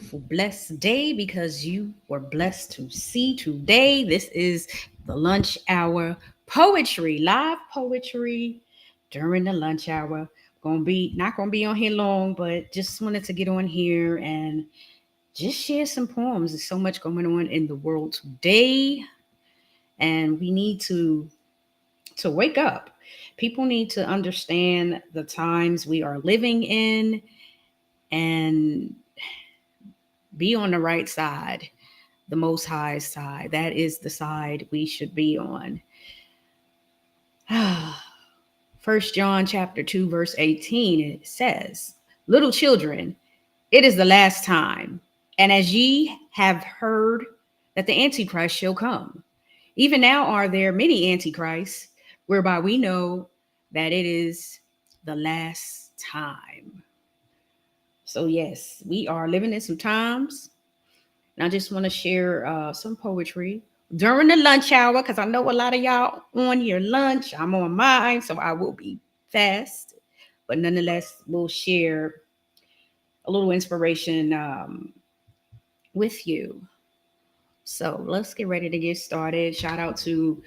beautiful, blessed day because you were blessed to see today. This is the lunch hour poetry, live poetry during the lunch hour. Gonna be not gonna be on here long, but just wanted to get on here and just share some poems. There's so much going on in the world today, and we need to wake up. People need to understand the times we are living in and be on the right side, the most high side. That is the side we should be on. First John chapter 2, verse 18, it says, little children, it is the last time. And as ye have heard that the antichrist shall come, even now are there many antichrists, whereby we know that it is the last time. So yes, we are living in some times. And I just want to share some poetry during the lunch hour because I know a lot of y'all on your lunch. I'm on mine, so I will be fast. But nonetheless, we'll share a little inspiration with you. So let's get ready to get started. Shout out to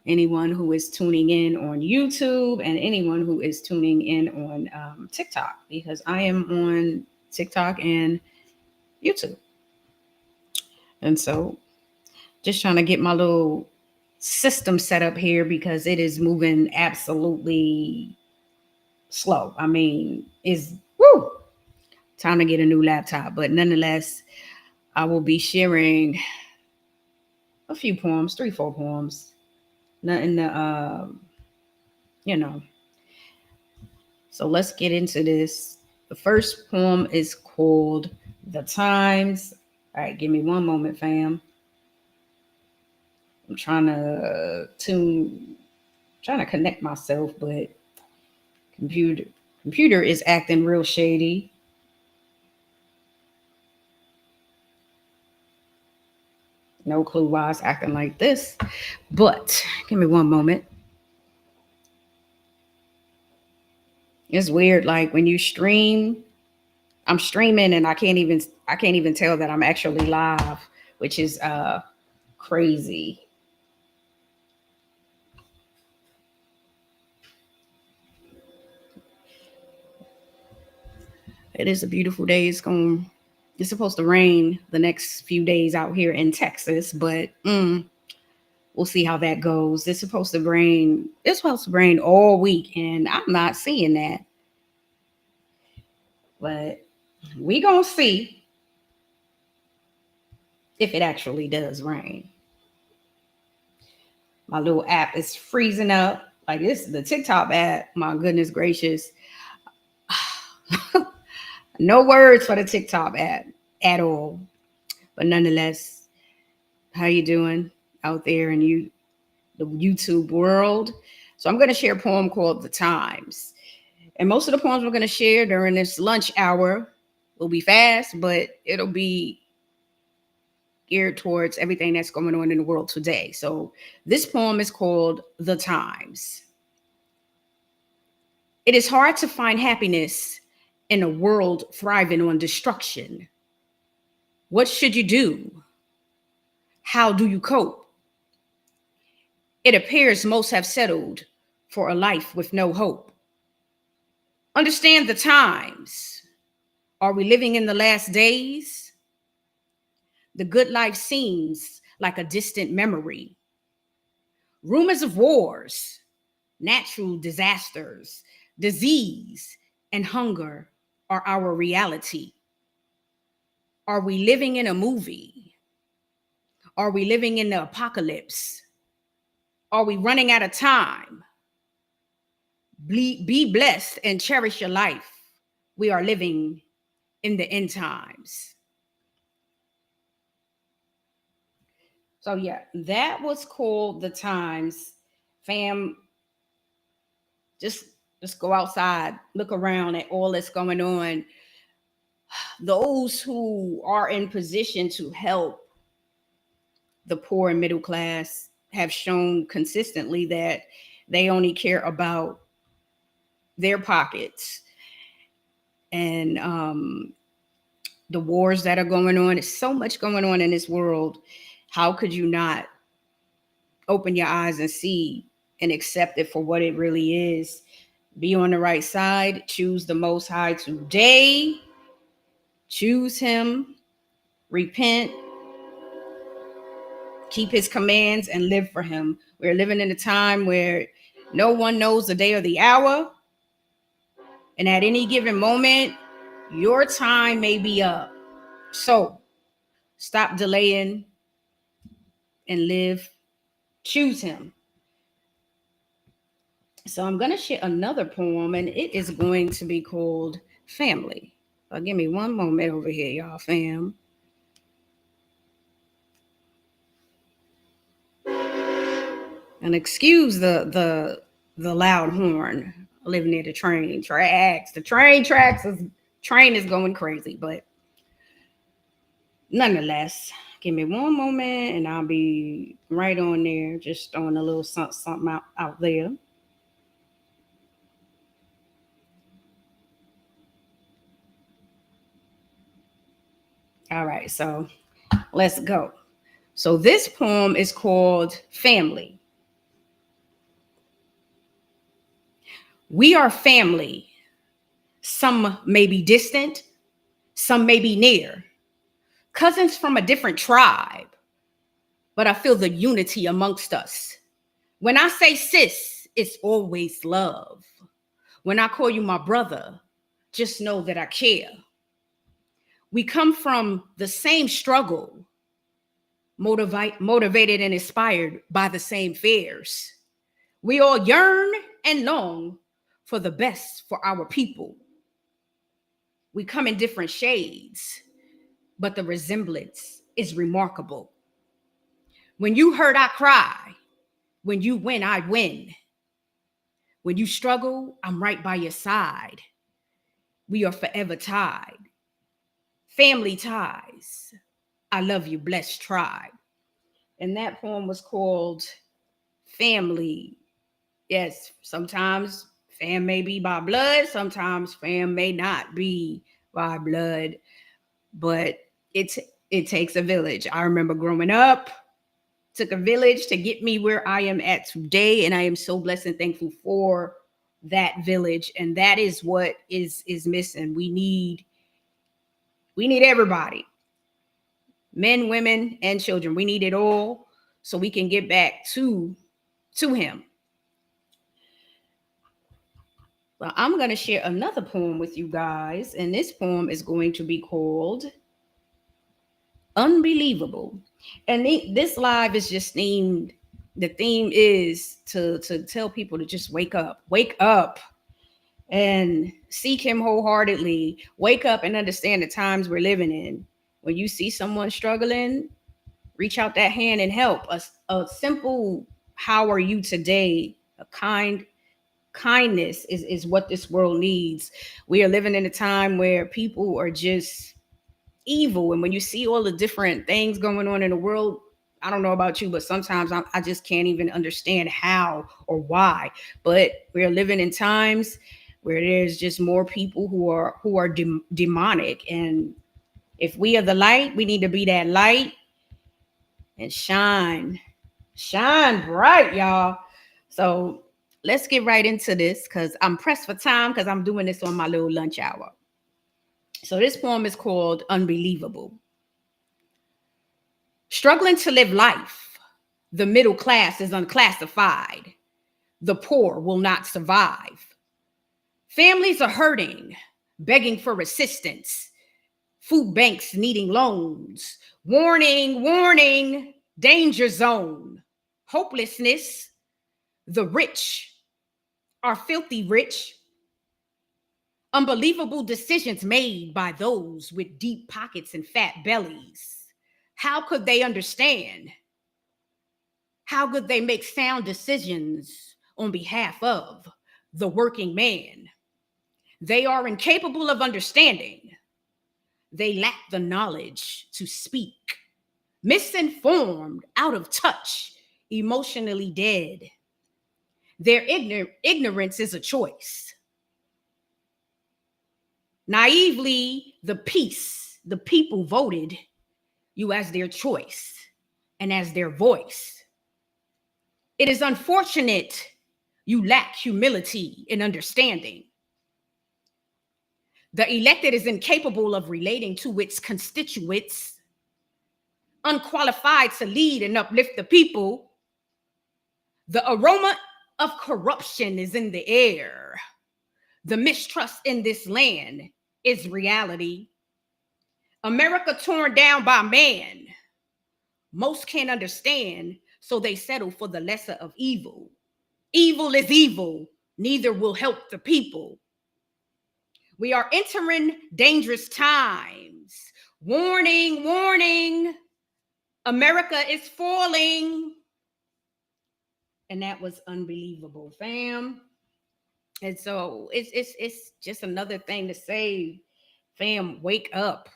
anyone who is tuning in on YouTube and anyone who is tuning in on TikTok, because I am on TikTok and YouTube. And so just trying to get my little system set up here because it is moving absolutely slow. I mean, it's time to get a new laptop. But nonetheless, I will be sharing a few poems, 3, 4 poems. Nothing to, you know. So let's get into this. The first poem is called The Times. All right, give me one moment, fam. I'm trying to connect myself, but computer is acting real shady. No clue why it's acting like this, but give me one moment. It's weird, like when you stream, I'm streaming and I can't even tell that I'm actually live, which is crazy. It is a beautiful day. It's supposed to rain the next few days out here in Texas, but we'll see how that goes. It's supposed to rain. It's supposed to rain all week, and I'm not seeing that. But we gonna see if it actually does rain. My little app is freezing up. Like this, the TikTok app. My goodness gracious. No words for the TikTok app at all. But nonetheless, how you doing out there in the YouTube world? So I'm going to share a poem called The Times. And most of the poems we're going to share during this lunch hour will be fast, but it'll be geared towards everything that's going on in the world today. So this poem is called The Times. It is hard to find happiness in a world thriving on destruction. What should you do? How do you cope? It appears most have settled for a life with no hope. Understand the times. Are we living in the last days? The good life seems like a distant memory. Rumors of wars, natural disasters, disease, and hunger are our reality. Are we living in a movie? Are we living in the apocalypse? Are we running out of time? Be blessed and cherish your life. We are living in the end times. So yeah, that was called The Times. Fam, just just go outside, look around at all that's going on. Those who are in position to help the poor and middle class have shown consistently that they only care about their pockets. And the wars that are going on. There's so much going on in this world. How could you not open your eyes and see and accept it for what it really is? Be on the right side. Choose the Most High today. Choose Him. Repent. Keep His commands and live for Him. We're living in a time where no one knows the day or the hour. And at any given moment, your time may be up. So stop delaying and live. Choose Him. So I'm going to share another poem, and it is going to be called Family. Give me one moment over here, y'all, fam. And excuse the loud horn. I live near the train tracks. The train is going crazy, but nonetheless, give me one moment and I'll be right on there, just throwing a little something out there. All right, so let's go. So this poem is called Family. We are family. Some may be distant, some may be near, cousins from a different tribe, but I feel the unity amongst us. When I say sis, it's always love. When I call you my brother, just know that I care. We come from the same struggle, motivated and inspired by the same fears. We all yearn and long for the best for our people. We come in different shades, but the resemblance is remarkable. When you hurt, I cry. When you win, I win. When you struggle, I'm right by your side. We are forever tied. Family ties. I love you, blessed tribe. And that poem was called Family. Yes, sometimes fam may be by blood, sometimes fam may not be by blood, but it takes a village. I remember growing up, took a village to get me where I am at today, and I am so blessed and thankful for that village. And that is what is missing. We need everybody, men, women, and children. We need it all so we can get back to Him. Well, I'm going to share another poem with you guys, and this poem is going to be called Unbelievable. And this live is just themed. The theme is to tell people to just wake up, and seek Him wholeheartedly. Wake up and understand the times we're living in. When you see someone struggling, reach out that hand and help. A simple "How are you today?" A kindness is what this world needs. We are living in a time where people are just evil, and when you see all the different things going on in the world, I don't know about you, but sometimes I just can't even understand how or why. But we're living in times where there's just more people who are demonic, and if we are the light, we need to be that light and shine bright, y'all. So let's get right into this, because I'm pressed for time, because I'm doing this on my little lunch hour. So this poem is called Unbelievable. Struggling to live life, the middle class is unclassified. The poor will not survive. Families are hurting, begging for assistance. Food banks needing loans. Warning, warning, danger zone. Hopelessness. The rich are filthy rich. Unbelievable decisions made by those with deep pockets and fat bellies. How could they understand? How could they make sound decisions on behalf of the working man? They are incapable of understanding. They lack the knowledge to speak. Misinformed, out of touch, emotionally dead. Their ignorance is a choice. Naively, the peace the people voted you as their choice and as their voice. It is unfortunate you lack humility and understanding. The elected is incapable of relating to its constituents, unqualified to lead and uplift the people. The aroma of corruption is in the air. The mistrust in this land is reality. America torn down by man. Most can't understand, so they settle for the lesser of evil. Evil is evil, neither will help the people. We are entering dangerous times. Warning, warning, America is falling. And that was unbelievable, fam. And so it's just another thing to say, fam, wake up.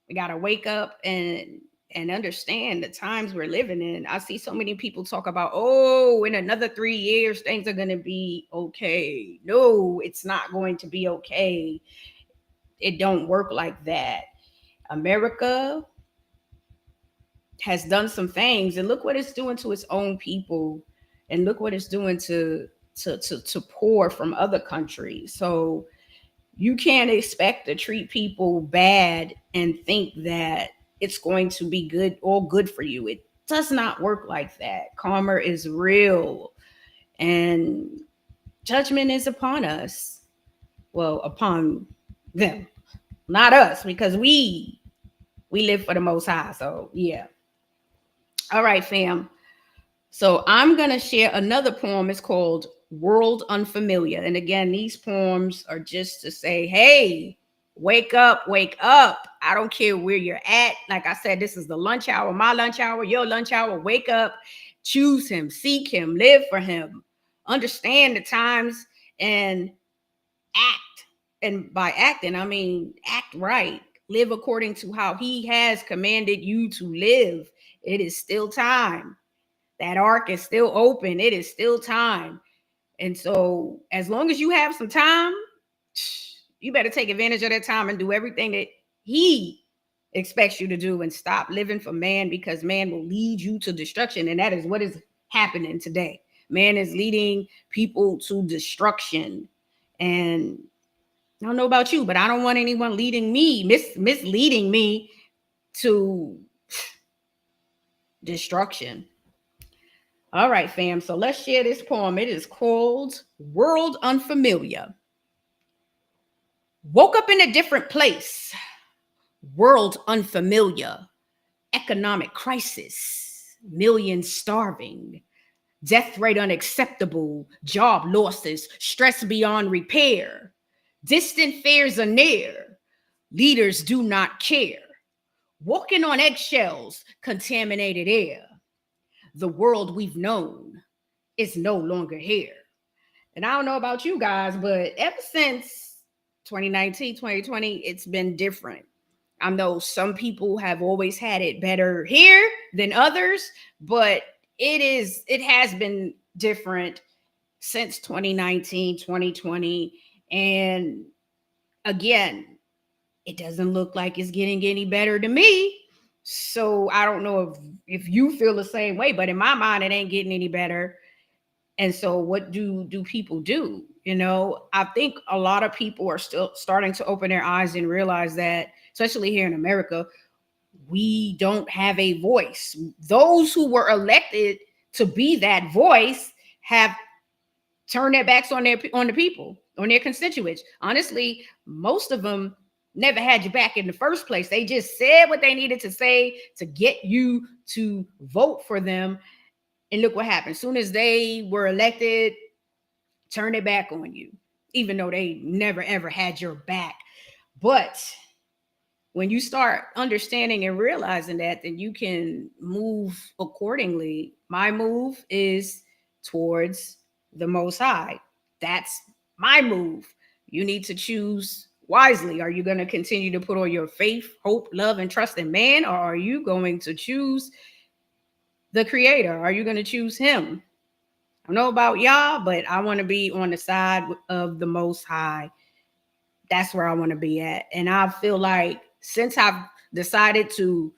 We gotta wake up and understand the times we're living in. I see so many people talk about, oh, in another 3 years, things are gonna be okay. No, it's not going to be okay. It don't work like that. America has done some things, and look what it's doing to its own people, and look what it's doing to pour from other countries. So you can't expect to treat people bad and think that it's going to be good, all good for you. It does not work like that. Karma is real, and judgment is upon us. Well, upon them, not us, because we live for the Most High. So yeah. All right, fam. So I'm going to share another poem. It's called World Unfamiliar. And again, these poems are just to say, hey, wake up, wake up. I don't care where you're at. Like I said, this is the lunch hour, my lunch hour, your lunch hour. Wake up, choose him, seek him, live for him. Understand the times and act. And by acting, I mean act right. Live according to how he has commanded you to live. It is still time. That ark is still open. It is still time. And so as long as you have some time, you better take advantage of that time and do everything that he expects you to do, and stop living for man, because man will lead you to destruction. And that is what is happening today. Man is leading people to destruction. And I don't know about you, but I don't want anyone leading me, misleading me to destruction. All right, fam. So let's share this poem. It is called World Unfamiliar. Woke up in a different place. World unfamiliar. Economic crisis. Millions starving. Death rate unacceptable. Job losses. Stress beyond repair. Distant fears are near. Leaders do not care. Walking on eggshells. Contaminated air. The world we've known is no longer here. And I don't know about you guys, but ever since 2019, 2020, it's been different. I know some people have always had it better here than others, but it has been different since 2019, 2020. And again, it doesn't look like it's getting any better to me. So I don't know if you feel the same way, but in my mind, it ain't getting any better. And so what do people do? You know, I think a lot of people are still starting to open their eyes and realize that, especially here in America, we don't have a voice. Those who were elected to be that voice have turned their backs on the people, on their constituents. Honestly, most of them never had your back in the first place. They just said what they needed to say to get you to vote for them. And look what happened. As soon as they were elected, turn their back on you, even though they never, ever had your back. But when you start understanding and realizing that, then you can move accordingly. My move is towards the Most High. That's my move. You need to choose wisely. Are you going to continue to put all your faith, hope, love, and trust in man, or are you going to choose the Creator? Are you going to choose him? I don't know about y'all, but I want to be on the side of the Most High. That's where I want to be at. And I feel like since I've decided to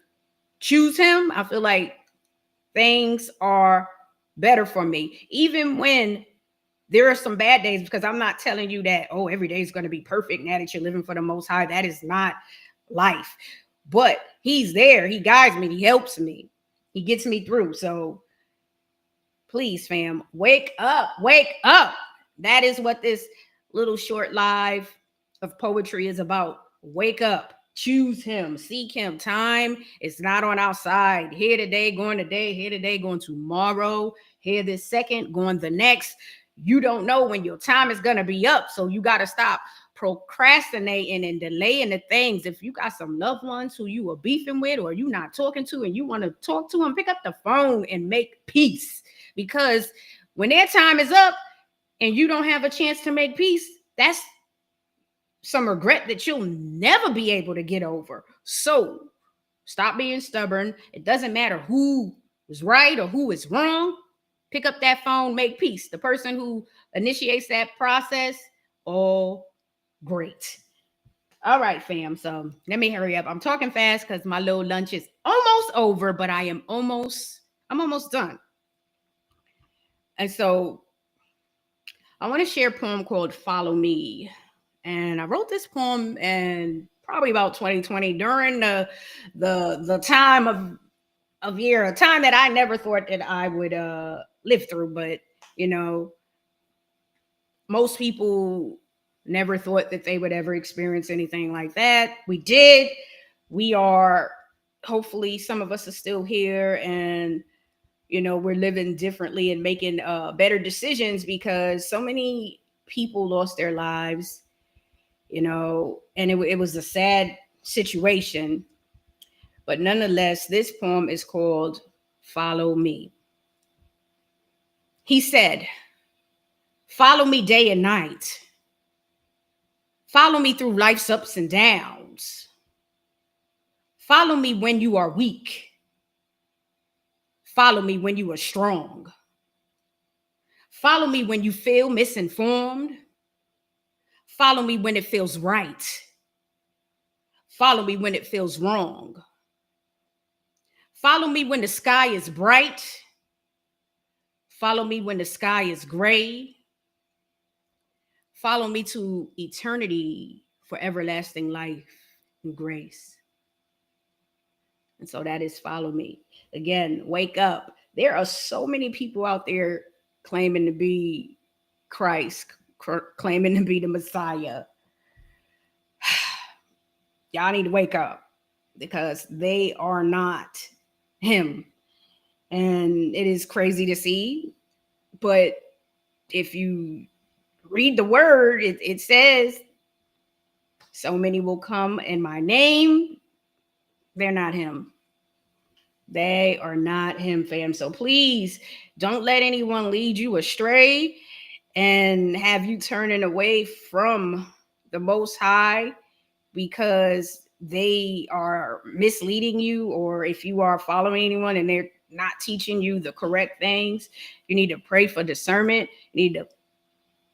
choose him, I feel like things are better for me. Even when there are some bad days, because I'm not telling you that, oh, every day is going to be perfect now that you're living for the Most High. That is not life. But he's there. He guides me. He helps me. He gets me through. So please, fam, wake up. Wake up. That is what this little short live of poetry is about. Wake up. Choose him. Seek him. Time is not on our side. Here today, going today. Here today, going tomorrow. Here this second, going the next. You don't know when your time is going to be up. So you got to stop procrastinating and delaying the things. If you got some loved ones who you are beefing with or you not talking to and you want to talk to them, pick up the phone and make peace. Because when their time is up and you don't have a chance to make peace, that's some regret that you'll never be able to get over. So stop being stubborn. It doesn't matter who is right or who is wrong. Pick up that phone, make peace. The person who initiates that process, all great. All right, fam. So let me hurry up. I'm talking fast because my little lunch is almost over, but I'm almost done. And so I want to share a poem called Follow Me. And I wrote this poem in probably about 2020 during the time of year, a time that I never thought that I would live through. But you know, most people never thought that they would ever experience anything like that. We did. We are, hopefully some of us are still here, and we're living differently and making better decisions, because so many people lost their lives, and it was a sad situation. But nonetheless, this poem is called Follow Me. He said, follow me day and night. Follow me through life's ups and downs. Follow me when you are weak. Follow me when you are strong. Follow me when you feel misinformed. Follow me when it feels right. Follow me when it feels wrong. Follow me when the sky is bright. Follow me when the sky is gray. Follow me to eternity for everlasting life and grace. And so that is follow me. Again, wake up. There are so many people out there claiming to be Christ, claiming to be the Messiah. Y'all need to wake up, because they are not him. And it is crazy to see. But if you read the word, it says, so many will come in my name. They're not him. They are not him, fam. So please don't let anyone lead you astray and have you turning away from the Most High because they are misleading you, or if you are following anyone and they're not teaching you the correct things. You need to pray for discernment. You need to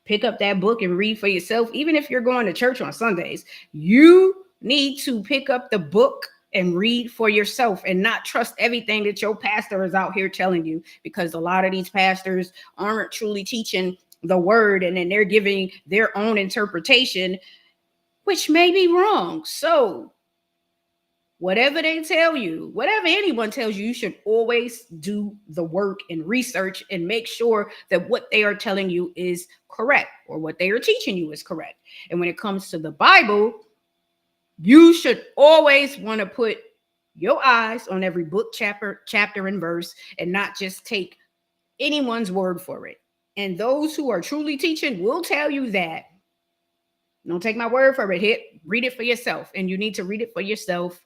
pick up that book and read for yourself. Even if you're going to church on Sundays, you need to pick up the book and read for yourself, and not trust everything that your pastor is out here telling you, because a lot of these pastors aren't truly teaching the word, and then they're giving their own interpretation, which may be wrong. So whatever they tell you, whatever anyone tells you, you should always do the work and research and make sure that what they are telling you is correct, or what they are teaching you is correct. And when it comes to the Bible, you should always want to put your eyes on every book, chapter, and verse, and not just take anyone's word for it. And those who are truly teaching will tell you that. Don't take my word for it. Read it for yourself. And you need to read it for yourself.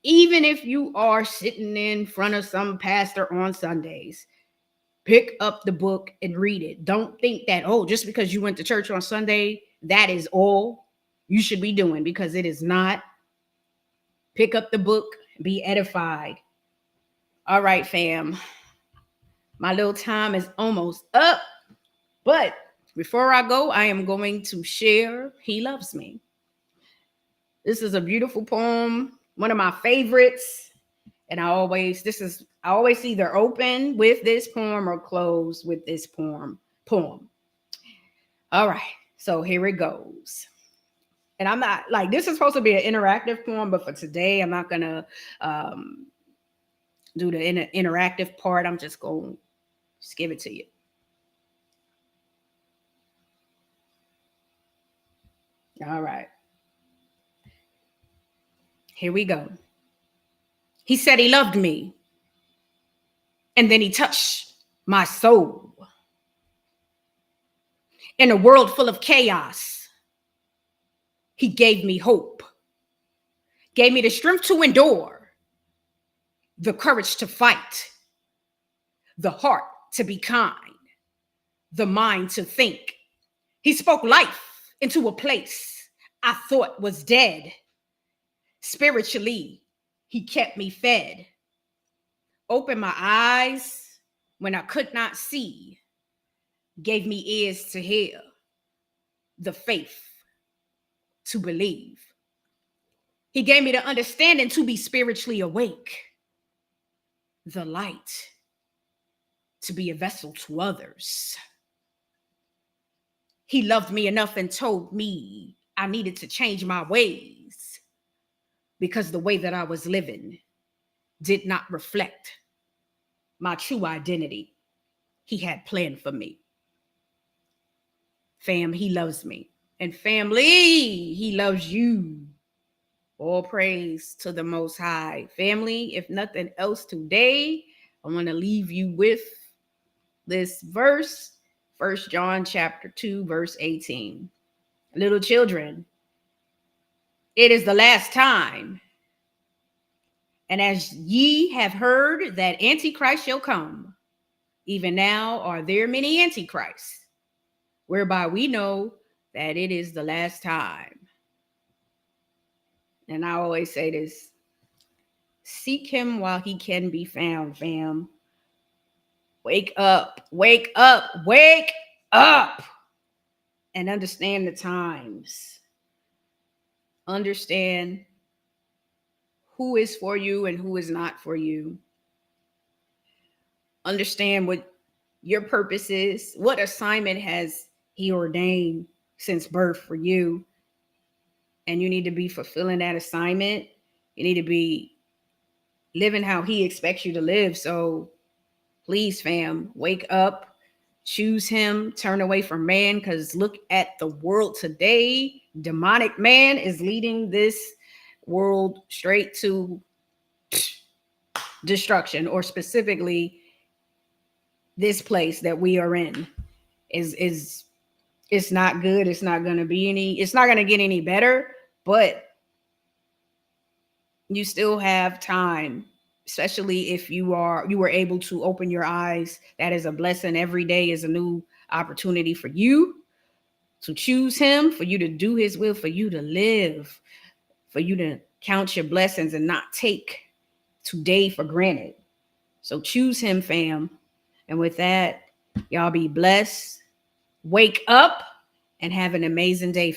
Even if you are sitting in front of some pastor on Sundays, pick up the book and read it. Don't think that, oh, just because you went to church on Sunday, that is all you should be doing, because it is not. Pick up the book, be edified. All right, fam. My little time is almost up. But before I go, I am going to share He Loves Me. This is a beautiful poem, one of my favorites. And I always either open with this poem or close with this poem. All right, so here it goes. And I'm not like, this is supposed to be an interactive poem, but for today, I'm not gonna do the interactive part. I'm just gonna just give it to you. All right, here we go. He said he loved me, and then he touched my soul. In a world full of chaos, he gave me hope, gave me the strength to endure, the courage to fight, the heart to be kind, the mind to think. He spoke life into a place I thought was dead. Spiritually, he kept me fed, opened my eyes when I could not see, gave me ears to hear, the faith to believe. He gave me the understanding to be spiritually awake, the light to be a vessel to others. He loved me enough and told me I needed to change my ways because the way that I was living did not reflect my true identity he had planned for me. Fam, he loves me. And family, he loves you. All praise to the Most High. Family, if nothing else today, I want to leave you with this verse, 1 John chapter 2, verse 18. Little children, it is the last time. And as ye have heard that antichrist shall come, even now are there many antichrists, whereby we know that it is the last time. And I always say this, seek him while he can be found, fam. Wake up, wake up, wake up, and understand the times. Understand who is for you and who is not for you. Understand what your purpose is, what assignment has he ordained since birth for you. And you need to be fulfilling that assignment. You need to be living how he expects you to live. So please, fam, wake up, choose him, turn away from man, because look at the world today. Demonic man is leading this world straight to destruction, or specifically this place that we are in is it's not good. It's not going to get any better, but you still have time, especially if you were able to open your eyes. That is a blessing. Every day is a new opportunity for you to choose him, for you to do his will, for you to live, for you to count your blessings and not take today for granted. So choose him, fam. And with that, y'all be blessed. Wake up and have an amazing day, fam.